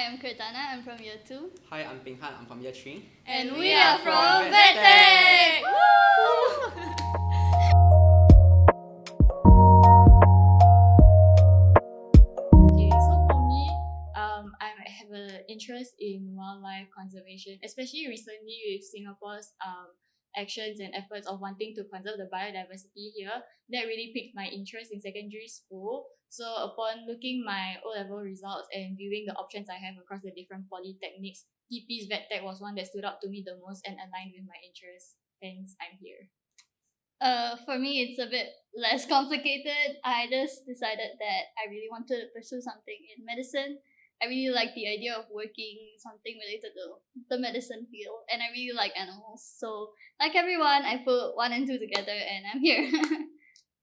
I'm Kirtana. I'm from year 2. Hi, I'm Pinghan. I'm from year 3. And we are from VetTech! Okay, so for me, I have an interest in wildlife conservation, especially recently with Singapore's actions and efforts of wanting to conserve the biodiversity here. That really piqued my interest in secondary school. So upon looking my O-level results and viewing the options I have across the different polytechnics, TP's VetTech was one that stood out to me the most and aligned with my interests. Hence, I'm here. For me, it's a bit less complicated. I just decided that I really wanted to pursue something in medicine. I really like the idea of working something related to the medicine field, and I really like animals. So, like everyone, I put 1 and 2 together, and I'm here.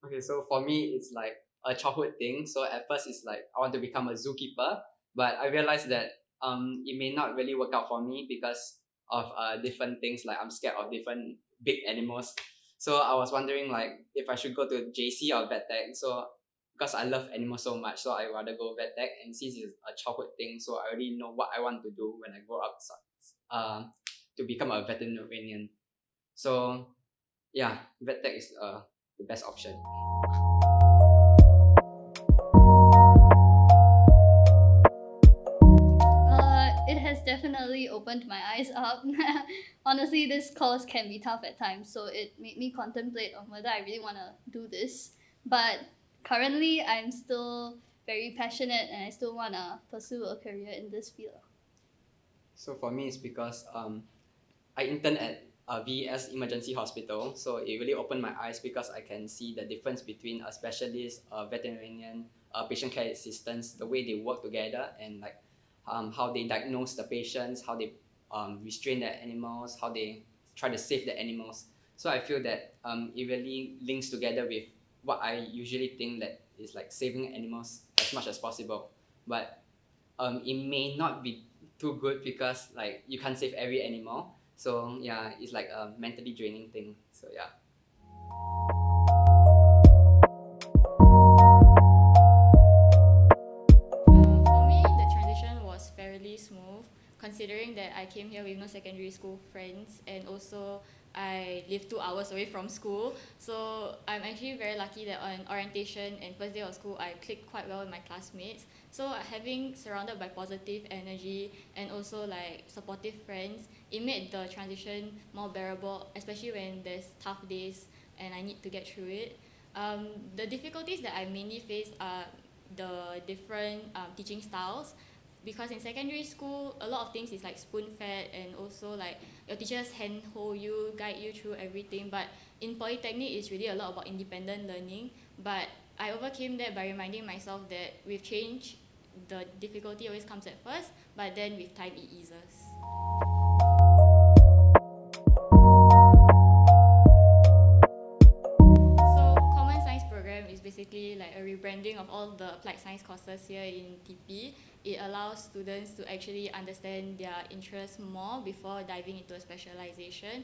Okay, so for me, it's like a childhood thing. So at first, it's like I want to become a zookeeper, but I realized that it may not really work out for me because of different things. Like I'm scared of different big animals. So I was wondering like if I should go to JC or VetTech. So because I love animals so much, so I rather go VetTech. And since it's a childhood thing, so I already know what I want to do when I grow up. To become a veterinarian. So yeah, VetTech is the best option. It has definitely opened my eyes up. Honestly, this course can be tough at times, so it made me contemplate on whether I really want to do this. But currently, I'm still very passionate and I still want to pursue a career in this field. So for me, it's because I interned at a VES emergency hospital, so it really opened my eyes because I can see the difference between a specialist, a veterinarian, a patient care assistants, the way they work together, and like how they diagnose the patients, how they restrain their animals, how they try to save the animals. So I feel that it really links together with what I usually think that is like saving animals as much as possible, but it may not be too good because like you can't save every animal. So yeah, it's like a mentally draining thing. So yeah. For me, the transition was fairly smooth, considering that I came here with no secondary school friends and also I live 2 hours away from school. So I'm actually very lucky that on orientation and first day of school, I clicked quite well with my classmates. So having surrounded by positive energy and also like supportive friends, it made the transition more bearable, especially when there's tough days and I need to get through it. The difficulties that I mainly faced are the different teaching styles, because in secondary school a lot of things is like spoon fed and also like your teachers handhold you, guide you through everything, but in polytechnic it's really a lot about independent learning. But I overcame that by reminding myself that with change the difficulty always comes at first, but then with time it eases. So Common Science program is basically like a rebranding of all the applied science courses here in TP. It allows students to actually understand their interests more before diving into a specialization.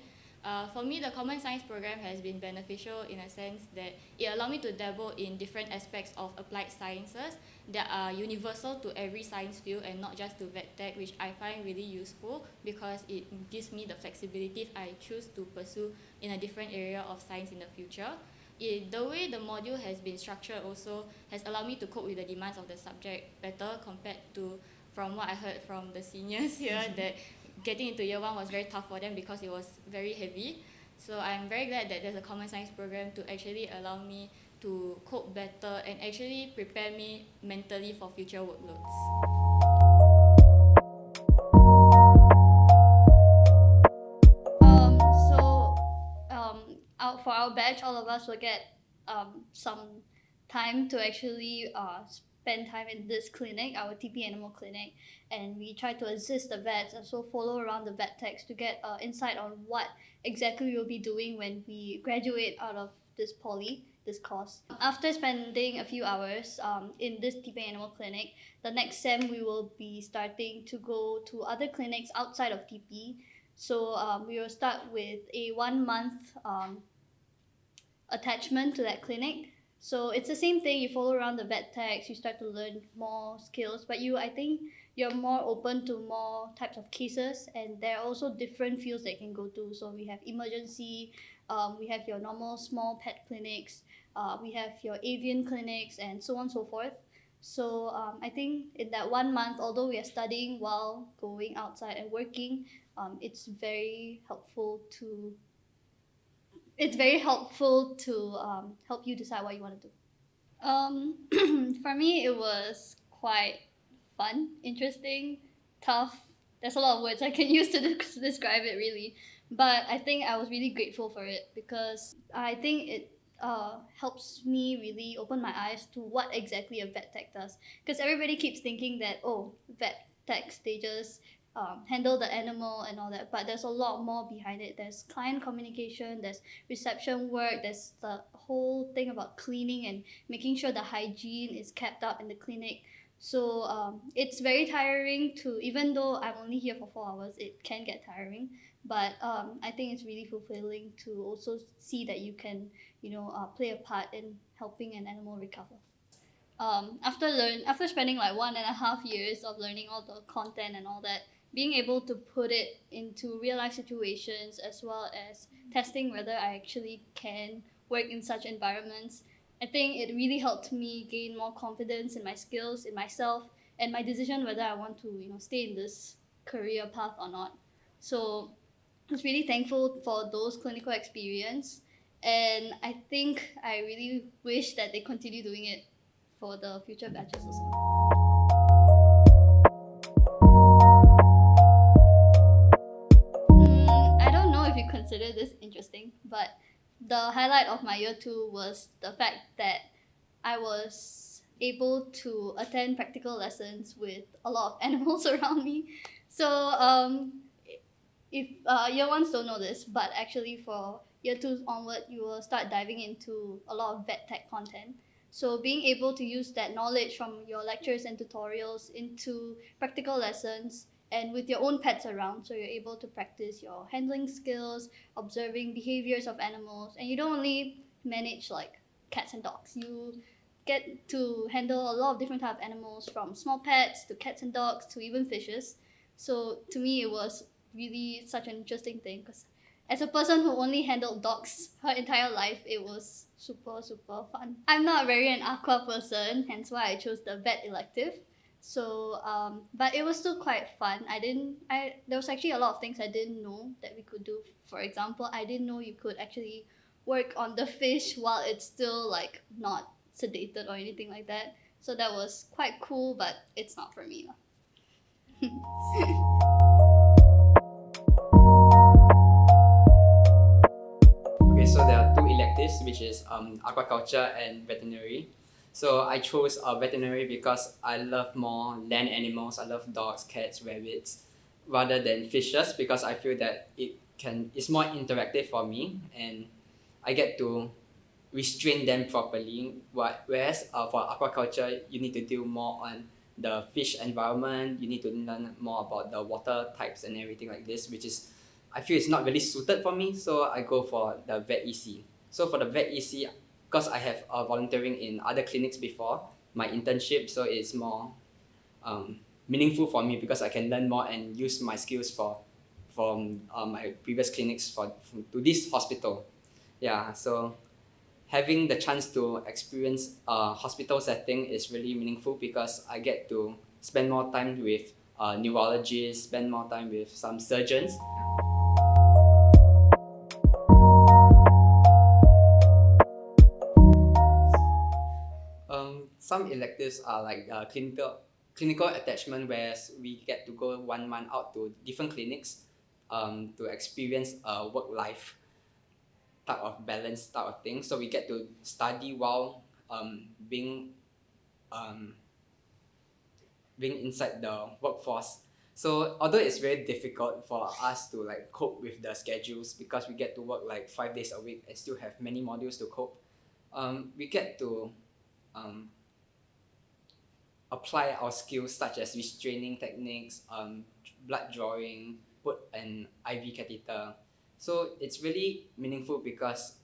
For me, the Common Science program has been beneficial in a sense that it allowed me to dabble in different aspects of applied sciences that are universal to every science field and not just to VetTech, which I find really useful because it gives me the flexibility if I choose to pursue in a different area of science in the future. The way the module has been structured also has allowed me to cope with the demands of the subject better compared to from what I heard from the seniors here that getting into year 1 was very tough for them because it was very heavy. So I'm very glad that there's a common science program to actually allow me to cope better and actually prepare me mentally for future workloads. For our batch, all of us will get some time to actually spend time in this clinic, our TP Animal Clinic, and we try to assist the vets and so follow around the vet techs to get insight on what exactly we'll be doing when we graduate out of this course. After spending a few hours in this TP Animal Clinic, the next sem we will be starting to go to other clinics outside of TP. So we will start with a 1 month attachment to that clinic. So it's the same thing. You follow around the vet techs, you start to learn more skills, but I think you're more open to more types of cases, and there are also different fields that you can go to. So we have emergency, we have your normal small pet clinics, we have your avian clinics, and so on and so forth. So I think in that 1 month, although we are studying while going outside and working, it's very helpful to help you decide what you want to do. For me, it was quite fun, interesting, tough. There's a lot of words I can use to describe it, really. But I think I was really grateful for it because I think it helps me really open my eyes to what exactly a vet tech does. Because everybody keeps thinking that, oh, vet techs, they just handle the animal and all that. But there's a lot more behind it. There's client communication, there's reception work, there's the whole thing about cleaning and making sure the hygiene is kept up in the clinic. So it's very tiring to, even though I'm only here for 4 hours, it can get tiring. But I think it's really fulfilling to also see that you can, play a part in helping an animal recover. After spending like 1.5 years of learning all the content and all that, being able to put it into real life situations as well as testing whether I actually can work in such environments, I think it really helped me gain more confidence in my skills, in myself, and my decision whether I want to, stay in this career path or not. So I was really thankful for those clinical experience, and I think I really wish that they continue doing it for the future batches also. I don't know if you consider this interesting, but the highlight of my year two was the fact that I was able to attend practical lessons with a lot of animals around me. So if year ones don't know this, but actually for year two onward, you will start diving into a lot of vet tech content. So being able to use that knowledge from your lectures and tutorials into practical lessons and with your own pets around, so you're able to practice your handling skills, observing behaviors of animals, and you don't only manage like cats and dogs. You get to handle a lot of different type of animals, from small pets to cats and dogs to even fishes. So to me, it was really such an interesting thing because as a person who only handled dogs her entire life, it was super super fun. I'm not very an aqua person, hence why I chose the vet elective. So, but it was still quite fun. There was actually a lot of things I didn't know that we could do. For example, I didn't know you could actually work on the fish while it's still like not sedated or anything like that. So that was quite cool, but it's not for me. Okay, so there are two electives, which is aquaculture and veterinary. So I chose veterinary because I love more land animals. I love dogs, cats, rabbits, rather than fishes, because I feel that it's more interactive for me, and I get to restrain them properly. Whereas for aquaculture, you need to deal more on the fish environment. You need to learn more about the water types and everything like this, which is I feel it's not really suited for me. So I go for the vet EC. So for the vet EC, because I have volunteering in other clinics before my internship, so it's more meaningful for me because I can learn more and use my skills from my previous clinics to this hospital. Yeah, so having the chance to experience a hospital setting is really meaningful because I get to spend more time with neurologists, spend more time with some surgeons. Some electives are like clinical attachment, where we get to go 1 month out to different clinics to experience a work life type of balance type of thing. So we get to study while being inside the workforce. So although it's very difficult for us to like cope with the schedules because we get to work like 5 days a week and still have many modules to cope, we get to apply our skills such as restraining techniques, blood drawing, put an IV catheter. So it's really meaningful because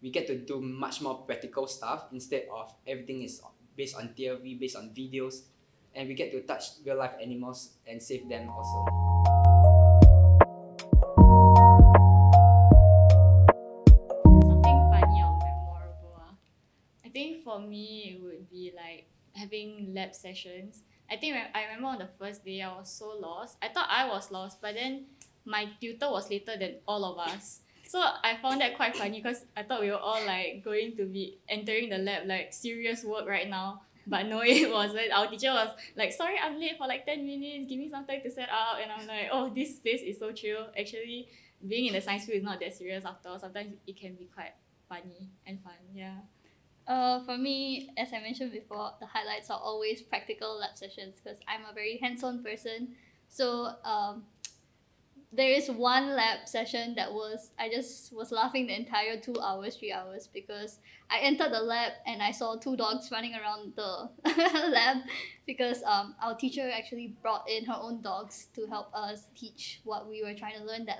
we get to do much more practical stuff instead of everything is based on theory, based on videos. and we get to touch real life animals and save them also. Something funny or memorable. I think for me it would be like having lab sessions. I remember on the first day I was so lost. I thought I was lost, but then my tutor was later than all of us. So I found that quite funny because I thought we were all like going to be entering the lab like serious work right now. But no, it wasn't. Our teacher was like, sorry, I'm late for like 10 minutes. Give me some time to set up. And I'm like, oh, this place is so chill. Actually, being in the science field is not that serious after all. Sometimes it can be quite funny and fun. Yeah. For me, as I mentioned before, the highlights are always practical lab sessions because I'm a very hands-on person. So there is one lab session that I just was laughing the entire 2 hours, 3 hours because I entered the lab and I saw two dogs running around the lab because our teacher actually brought in her own dogs to help us teach what we were trying to learn that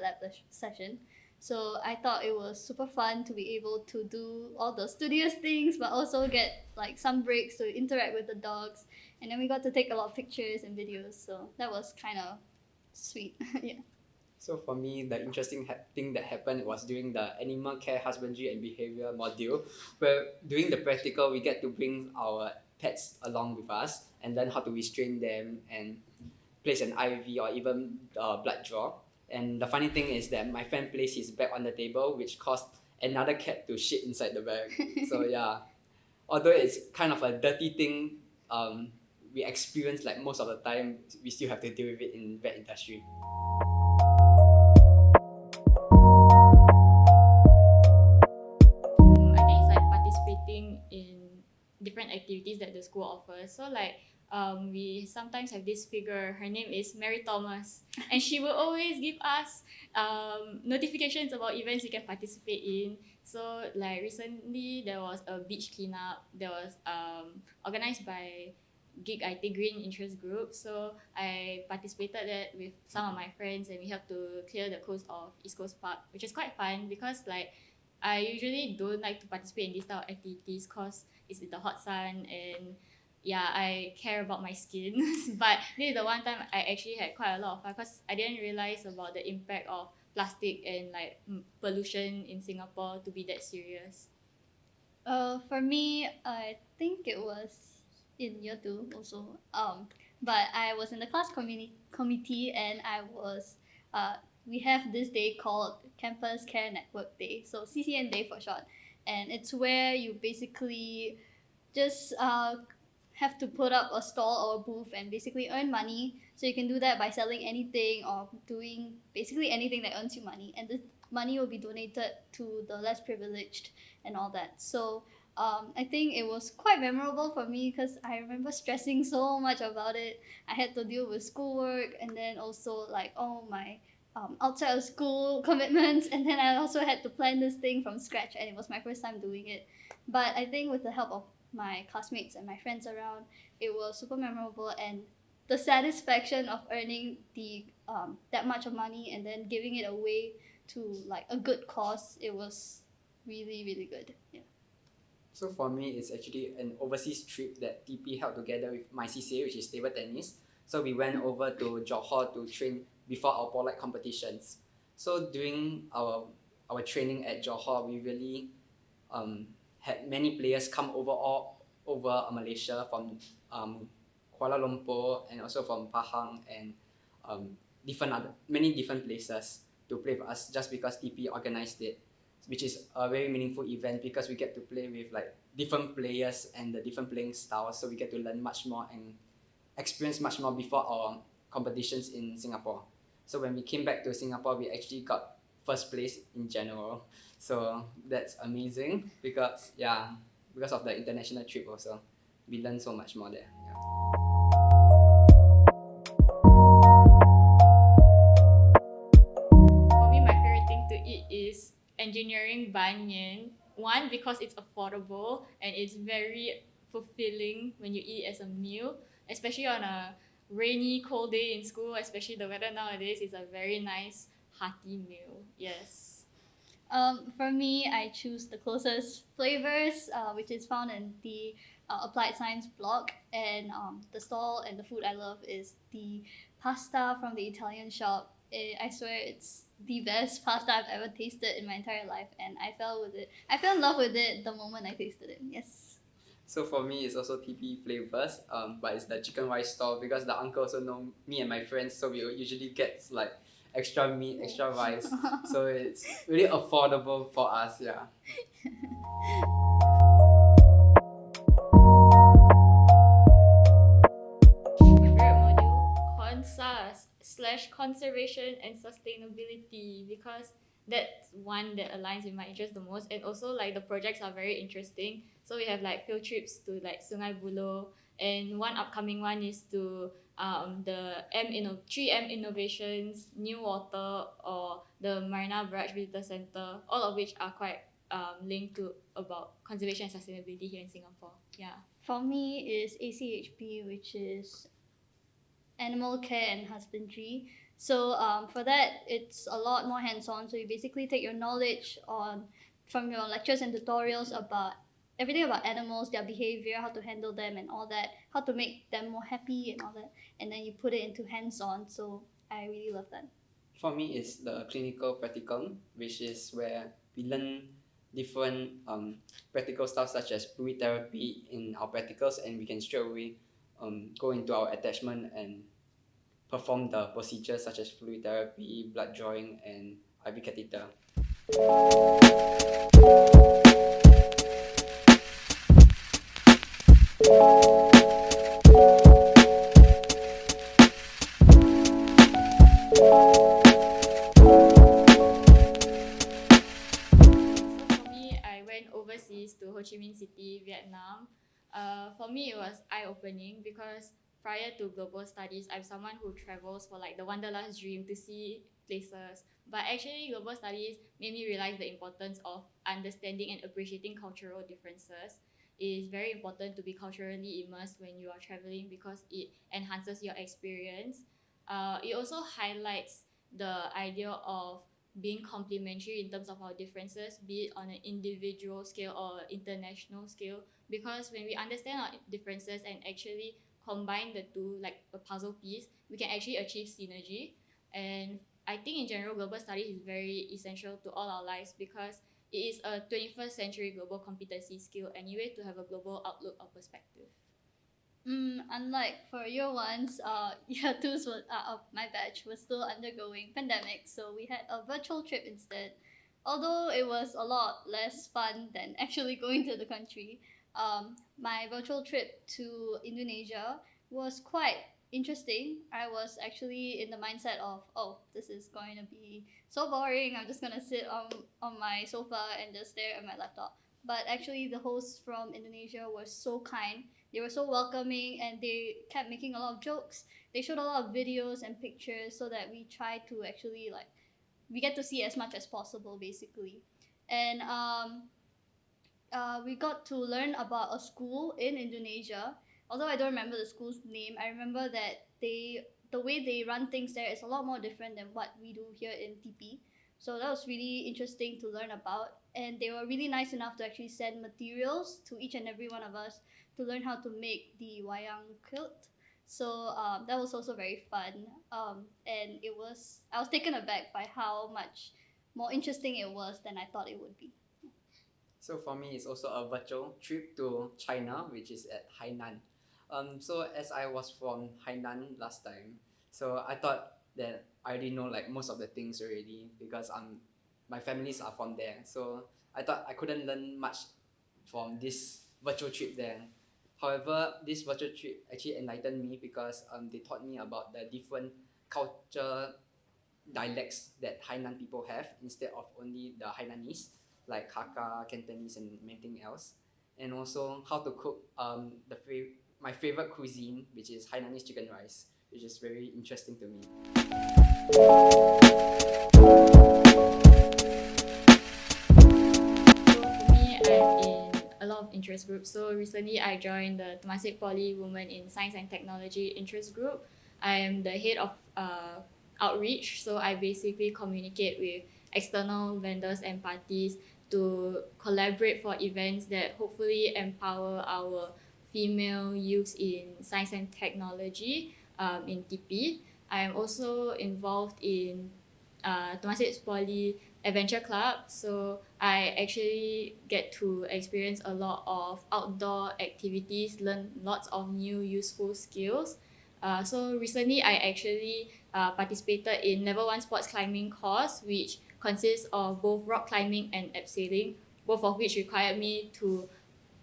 session. So I thought it was super fun to be able to do all the studious things, but also get like some breaks to interact with the dogs. And then we got to take a lot of pictures and videos. So that was kind of sweet. Yeah. So for me, the interesting thing that happened was during the animal care, husbandry and behavior module, where during the practical we get to bring our pets along with us and learn how to restrain them and place an IV or even blood draw. And the funny thing is that my friend placed his bag on the table, which caused another cat to shit inside the bag. So yeah, although it's kind of a dirty thing, we experience like most of the time, we still have to deal with it in vet industry. I think it's like participating in different activities that the school offers. So like we sometimes have this figure. Her name is Mary Thomas, and she will always give us notifications about events we can participate in. So like recently there was a beach cleanup. There was organized by Gig IT Green Interest Group. So I participated that with some of my friends, and we helped to clear the coast of East Coast Park, which is quite fun because like I usually don't like to participate in these type of activities because it's in the hot sun and yeah, I care about my skin. But this is the one time I actually had quite a lot of fun because I didn't realize about the impact of plastic and like pollution in Singapore to be that serious. For me, I think it was in year two also. But I was in the class committee and we have this day called Campus Care Network Day, so CCN Day for short, and it's where you basically just have to put up a stall or a booth and basically earn money. So you can do that by selling anything or doing basically anything that earns you money, and this money will be donated to the less privileged and all that. So I think it was quite memorable for me because I remember stressing so much about it. I had to deal with schoolwork and then also like all my outside of school commitments, and then I also had to plan this thing from scratch, and it was my first time doing it. But I think with the help of my classmates and my friends around, it was super memorable, and the satisfaction of earning the that much of money and then giving it away to like a good cause, it was really really good. Yeah. So for me, it's actually an overseas trip that TP held together with my CCA, which is table tennis. So we went over to Johor to train before our polite competitions. So during our training at Johor, we really had many players come over all over Malaysia from Kuala Lumpur and also from Pahang and many different places to play with us just because TP organized it, which is a very meaningful event because we get to play with like different players and the different playing styles, so we get to learn much more and experience much more before our competitions in Singapore. So when we came back to Singapore, we actually got first place in general. So that's amazing because of the international trip also. We learned so much more there. Yeah. For me, my favorite thing to eat is engineering banyan. One, because it's affordable and it's very fulfilling when you eat it as a meal, especially on a rainy, cold day in school, especially the weather nowadays is a very nice, hearty meal. Yes. For me, I choose the closest flavors, which is found in the applied science block, and the stall and the food I love is the pasta from the Italian shop. I swear it's the best pasta I've ever tasted in my entire life, and I fell with it. I fell in love with it the moment I tasted it. Yes. So for me, it's also TP flavors, but it's the chicken rice stall because the uncle also know me and my friends, so we usually get like extra meat, extra rice, so it's really affordable for us. Yeah. My favorite module, Conservation and Sustainability, because that's one that aligns with my interest the most, and also like the projects are very interesting. So we have like field trips to like Sungai Buloh, and one upcoming one is to the 3M innovations, New Water, or the Marina Barrage Visitor Center, all of which are quite linked to about conservation and sustainability here in Singapore. Yeah. For me is ACHP, which is animal care and husbandry. So for that, it's a lot more hands-on. So you basically take your knowledge on from your lectures and tutorials about everything about animals, their behavior, how to handle them, and all that, how to make them more happy and all that, and then you put it into hands-on. So I really love that. For me, it's the clinical practicum, which is where we learn different practical stuff such as fluid therapy in our practicals, and we can straight away go into our attachment and perform the procedures such as fluid therapy, blood drawing, and IV catheter. Overseas to Ho Chi Minh City, Vietnam. For me, it was eye-opening because prior to global studies, I'm someone who travels for like the wanderlust dream to see places. But actually, global studies made me realize the importance of understanding and appreciating cultural differences. It is very important to be culturally immersed when you are traveling because it enhances your experience. It also highlights the idea of being complementary in terms of our differences, be it on an individual scale or international scale. Because when we understand our differences and actually combine the two like a puzzle piece, we can actually achieve synergy. And I think in general, global studies is very essential to all our lives because it is a 21st century global competency skill anyway to have a global outlook or perspective. Unlike for year ones, year twos was, of my batch was still undergoing pandemic, so we had a virtual trip instead. Although it was a lot less fun than actually going to the country, my virtual trip to Indonesia was quite interesting. I was actually in the mindset of, oh, this is going to be so boring. I'm just gonna sit on my sofa and just stare at my laptop. But actually, the hosts from Indonesia were so kind. They were so welcoming, and they kept making a lot of jokes. They showed a lot of videos and pictures so that we try to actually like we get to see as much as possible basically. And we got to learn about a school in Indonesia. Although I don't remember the school's name, I remember that the way they run things there is a lot more different than what we do here in TP. So that was really interesting to learn about. And they were really nice enough to actually send materials to each and every one of us to learn how to make the wayang quilt. So that was also very fun. And I was taken aback by how much more interesting it was than I thought it would be. So for me, it's also a virtual trip to China, which is at Hainan. So as I was from Hainan last time, so I thought that I already know like most of the things already because my families are from there. So I thought I couldn't learn much from this virtual trip there. However, this virtual trip actually enlightened me because they taught me about the different culture dialects that Hainan people have instead of only the Hainanese, like Hakka, Cantonese, and anything else. And also how to cook my favorite cuisine, which is Hainanese chicken rice, which is very interesting to me. A lot of interest groups. So recently I joined the Temasek Poly Women in Science and Technology interest group. I am the head of outreach, so I basically communicate with external vendors and parties to collaborate for events that hopefully empower our female youths in science and technology in TP. I am also involved in Temasek Poly Adventure Club. So I actually get to experience a lot of outdoor activities, learn lots of new useful skills. So recently I actually participated in level 1 sports climbing course, which consists of both rock climbing and abseiling, both of which required me to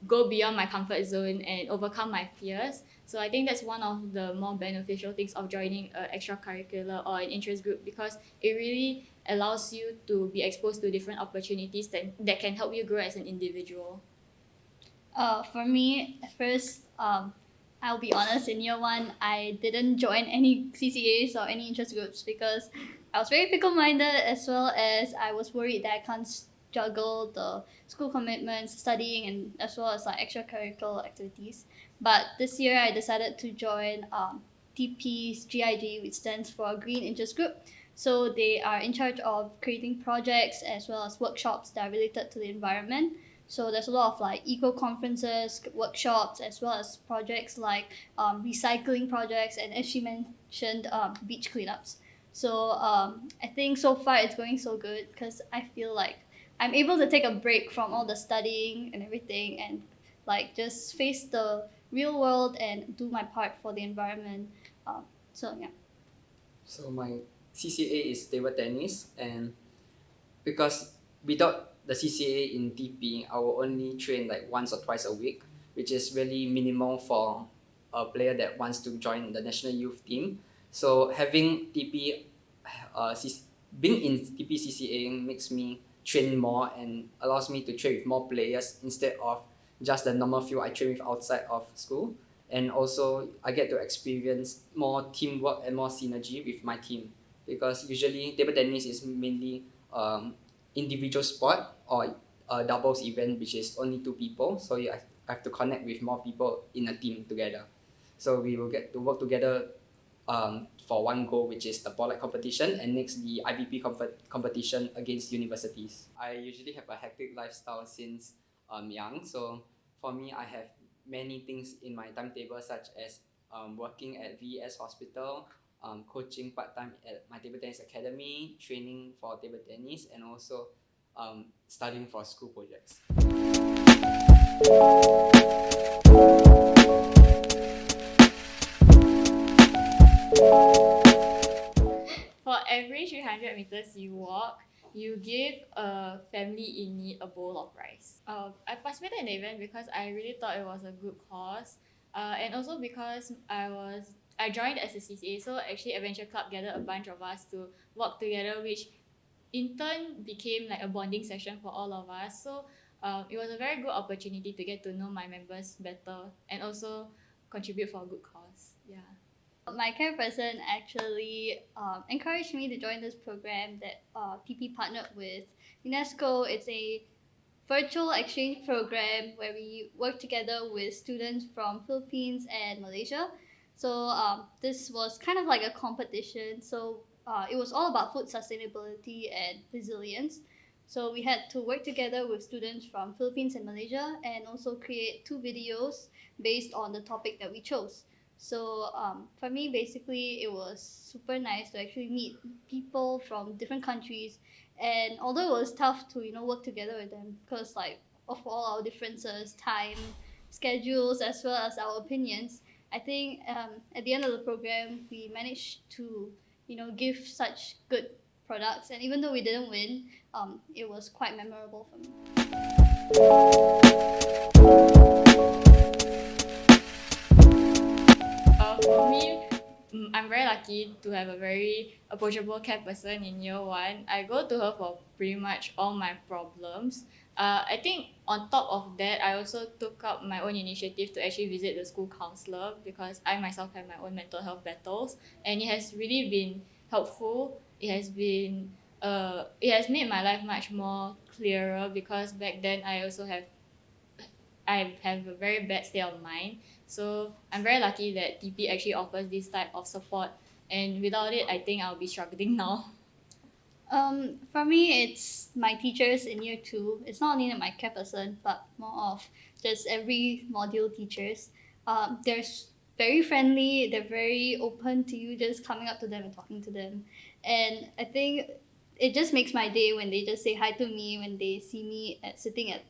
go beyond my comfort zone and overcome my fears. So I think that's one of the more beneficial things of joining an extracurricular or an interest group, because it really allows you to be exposed to different opportunities that can help you grow as an individual. For me, at first, I'll be honest, in year one, I didn't join any CCAs or any interest groups because I was very fickle minded, as well as I was worried that I can't juggle the school commitments, studying, and as well as like extracurricular activities. But this year, I decided to join TP's GIG, which stands for Green Interest Group. So they are in charge of creating projects as well as workshops that are related to the environment. So there's a lot of like eco conferences, workshops, as well as projects like recycling projects, and as she mentioned, beach cleanups. So I think so far it's going so good because I feel like I'm able to take a break from all the studying and everything, and like just face the real world and do my part for the environment. So yeah. So my CCA is table tennis, and because without the CCA in TP, I will only train like once or twice a week, which is really minimal for a player that wants to join the national youth team. So having TP, being in TP CCA makes me train more and allows me to train with more players instead of just the normal few I train with outside of school. And also I get to experience more teamwork and more synergy with my team, because usually table tennis is mainly individual sport or a doubles event, which is only two people. So you have to connect with more people in a team together. So we will get to work together for one goal, which is the polite competition, and next the IVP competition against universities. I usually have a hectic lifestyle since young. So for me, I have many things in my timetable, such as working at VES Hospital, coaching part-time at my table tennis academy, training for table tennis, and also studying for school projects. For every 300 meters you walk, you give a family in need a bowl of rice. I participated in the event because I really thought it was a good cause, and also because I joined as a CCA. So actually, Adventure Club gathered a bunch of us to work together, which in turn became like a bonding session for all of us. So it was a very good opportunity to get to know my members better and also contribute for a good cause. Yeah. My care person actually encouraged me to join this program that TP partnered with UNESCO. It's a virtual exchange program where we work together with students from Philippines and Malaysia. So this was kind of like a competition. So it was all about food sustainability and resilience. So we had to work together with students from Philippines and Malaysia, and also create 2 videos based on the topic that we chose. So for me, basically, it was super nice to actually meet people from different countries, and although it was tough to work together with them because like of all our differences, time, schedules, as well as our opinions, I think at the end of the program we managed to give such good products, and even though we didn't win, it was quite memorable for me. For me, I'm very lucky to have a very approachable care person in year one. I go to her for pretty much all my problems. I think on top of that, I also took up my own initiative to actually visit the school counselor, because I myself have my own mental health battles, and it has really been helpful. It has made my life much more clearer, because back then I have a very bad state of mind. So I'm very lucky that TP actually offers this type of support, and without it, I think I'll be struggling now. For me, it's my teachers in year two. It's not only my care person, but more of just every module teachers. They're very friendly. They're very open to you just coming up to them and talking to them. And I think it just makes my day when they just say hi to me when they see me sitting at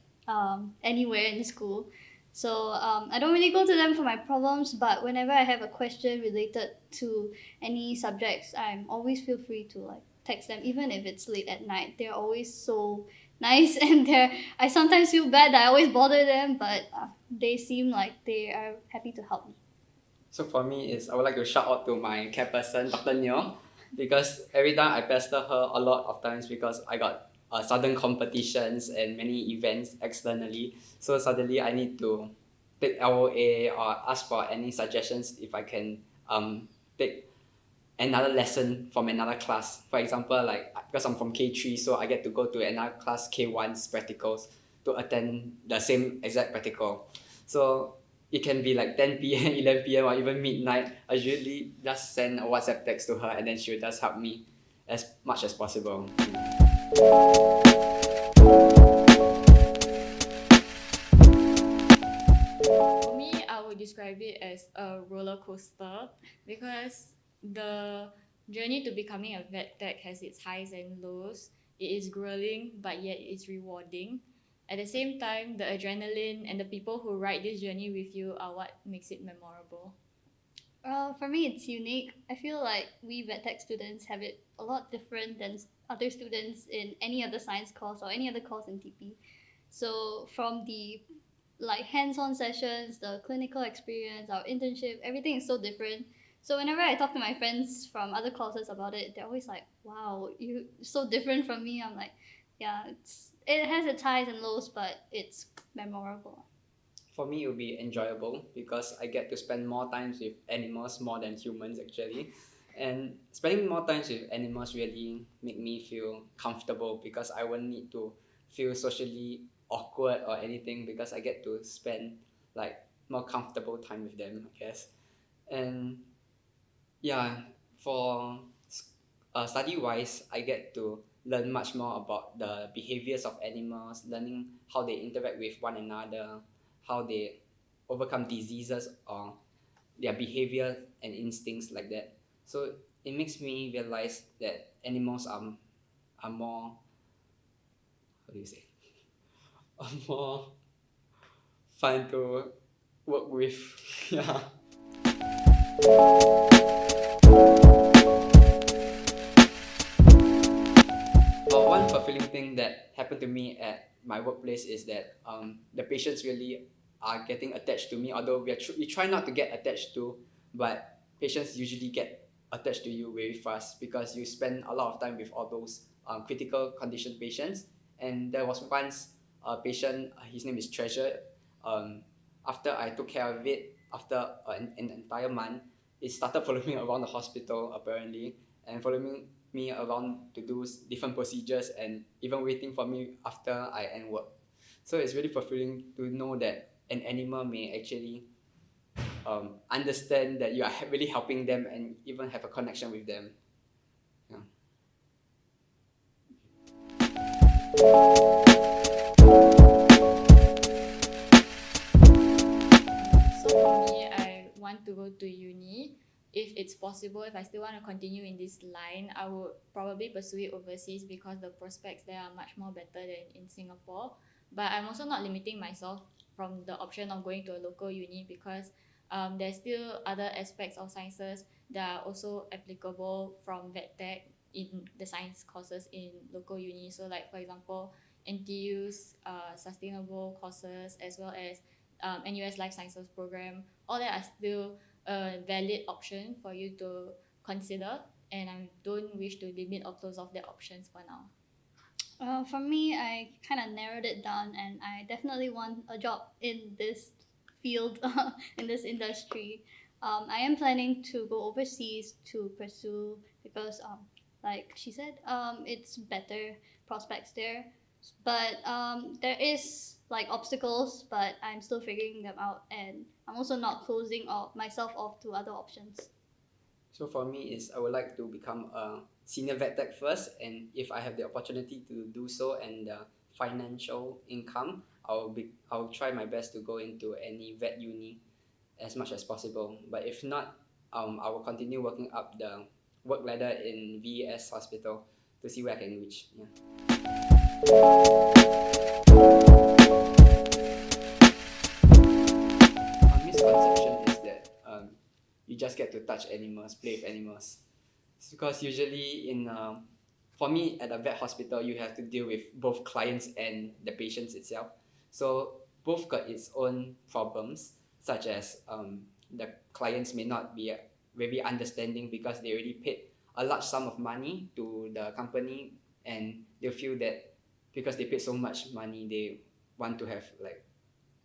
anywhere in school. So I don't really go to them for my problems, but whenever I have a question related to any subjects, I'm always feel free to like text them, even if it's late at night. They're always so nice, and I sometimes feel bad that I always bother them, but they seem like they are happy to help me. So for me is I would like to shout out to my care person, Dr. Neo, because every time I pester her a lot of times because I got sudden competitions and many events externally. So suddenly I need to take LOA or ask for any suggestions if I can take another lesson from another class. For example, like because I'm from K3, so I get to go to another class K1's practicals to attend the same exact practical. So it can be like 10 p.m., 11 p.m. or even midnight. I usually just send a WhatsApp text to her and then she will just help me as much as possible. For me, I would describe it as a roller coaster because the journey to becoming a vet tech has its highs and lows. It is grueling, but yet it's rewarding. At the same time, the adrenaline and the people who ride this journey with you are what makes it memorable. For me, it's unique. I feel like we VetTech students have it a lot different than other students in any other science course or any other course in TP. So from the like hands-on sessions, the clinical experience, our internship, everything is so different. So whenever I talk to my friends from other courses about it, they're always like, "Wow, you so different from me." I'm like, "Yeah, it has its highs and lows, but it's memorable." For me, it will be enjoyable because I get to spend more times with animals more than humans actually. And spending more times with animals really make me feel comfortable because I won't need to feel socially awkward or anything because I get to spend like more comfortable time with them, I guess. And yeah, for study wise, I get to learn much more about the behaviors of animals, learning how they interact with one another, how they overcome diseases or their behavior and instincts like that. So it makes me realize that animals are more, how do you say, are more fun to work with. Yeah. One fulfilling thing that happened to me at my workplace is that the patients really are getting attached to me. Although we try not to get attached to, but patients usually get attached to you very fast because you spend a lot of time with all those critical condition patients. And there was once a patient, his name is Treasure. Um, After I took care of it, after an entire month, it started following me around the hospital apparently, and following me around to do different procedures and even waiting for me after I end work. So it's really fulfilling to know that an animal may actually understand that you are really helping them and even have a connection with them. Yeah. So for me, I want to go to uni. If it's possible, if I still want to continue in this line, I would probably pursue it overseas because the prospects there are much more better than in Singapore. But I'm also not limiting myself from the option of going to a local uni because there's still other aspects of sciences that are also applicable from VetTech in the science courses in local uni. So like for example, NTU's sustainable courses as well as NUS Life Sciences program, all that are still a valid option for you to consider. And I don't wish to limit or close off their options for now. For me, I kind of narrowed it down, and I definitely want a job in this field, in this industry. I am planning to go overseas to pursue because, like she said, it's better prospects there. But there is like obstacles, but I'm still figuring them out, and I'm also not closing myself off to other options. So for me is I would like to become a senior vet tech first, and if I have the opportunity to do so and the financial income, I'll try my best to go into any vet uni as much as possible. But if not, I will continue working up the work ladder in VES hospital to see where I can reach. Yeah. A misconception is that you just get to touch animals, play with animals. It's because usually for me at a vet hospital, you have to deal with both clients and the patients itself. So both got its own problems, such as the clients may not be very understanding because they already paid a large sum of money to the company, and they feel that because they paid so much money, they want to have like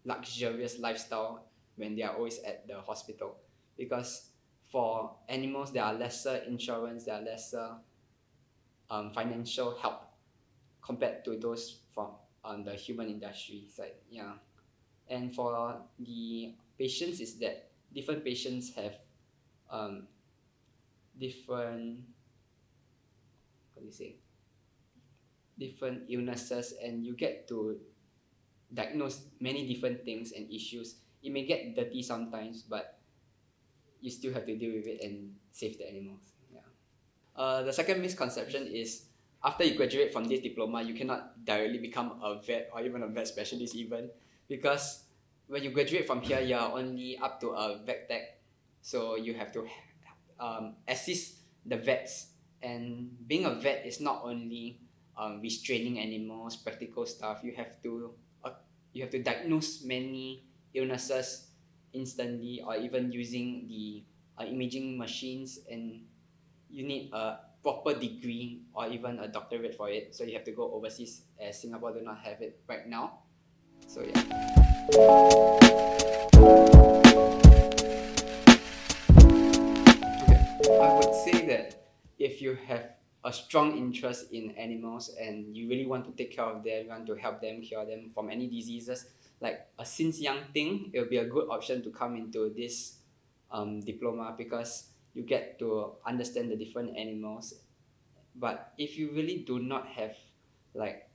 luxurious lifestyle when they are always at the hospital. Because for animals, there are lesser insurance, there are lesser financial help compared to those from the human industry side. Yeah. And for the patients is that different patients have different, what do you say, different illnesses, and you get to diagnose many different things and issues. It may get dirty sometimes, but you still have to deal with it and save the animals. Yeah. The second misconception is after you graduate from this diploma, you cannot directly become a vet or even a vet specialist even, because when you graduate from here, you are only up to a vet tech, so you have to assist the vets. And being a vet is not only restraining animals, practical stuff. You have to diagnose many illnesses instantly, or even using the imaging machines, and you need a proper degree or even a doctorate for it. So you have to go overseas, as Singapore do not have it right now. So yeah. Okay, I would say that if you have a strong interest in animals and you really want to take care of them, you want to help them, cure them from any diseases, like a since young thing, it will be a good option to come into this diploma, because you get to understand the different animals. But if you really do not have like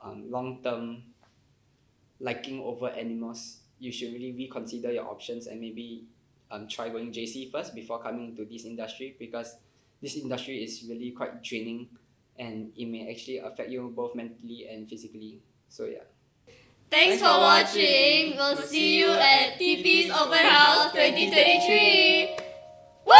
long-term liking over animals, you should really reconsider your options and maybe try going JC first before coming into this industry, because this industry is really quite draining and it may actually affect you both mentally and physically. So yeah. Thanks for watching. We'll see you at TP's Open House 2023. Woo!